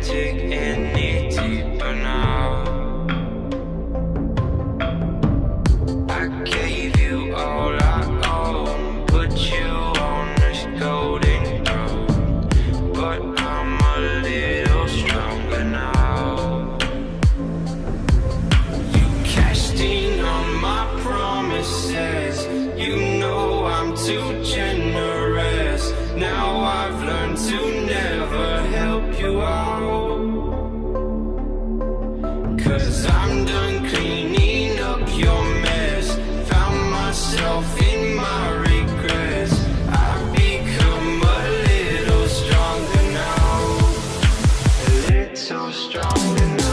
dig any deeper now. I gave you all I own, put you on this golden throne, but I'm a little stronger now. You cashed in on my promises, you know I'm too generous. Now I've learned to never help you out, 'cause I'm done cleaning up your mess. Found myself in my regrets. I've become a little stronger now, a little stronger now.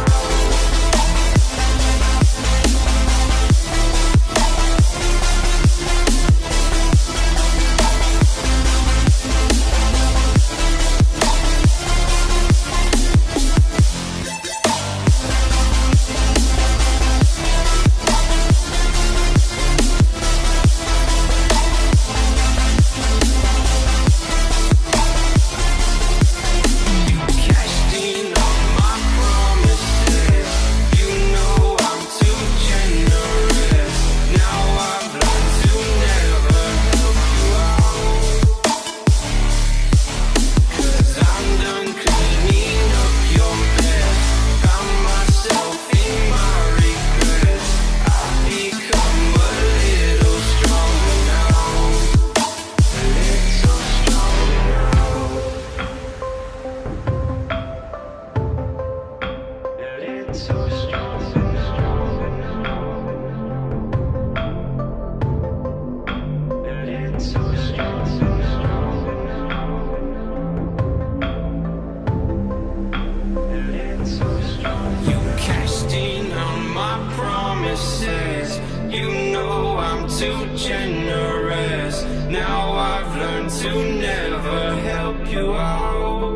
You know I'm too generous. Now I've learned to never help you out,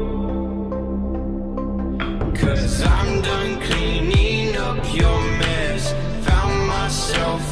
'cause I'm done cleaning up your mess. Found myself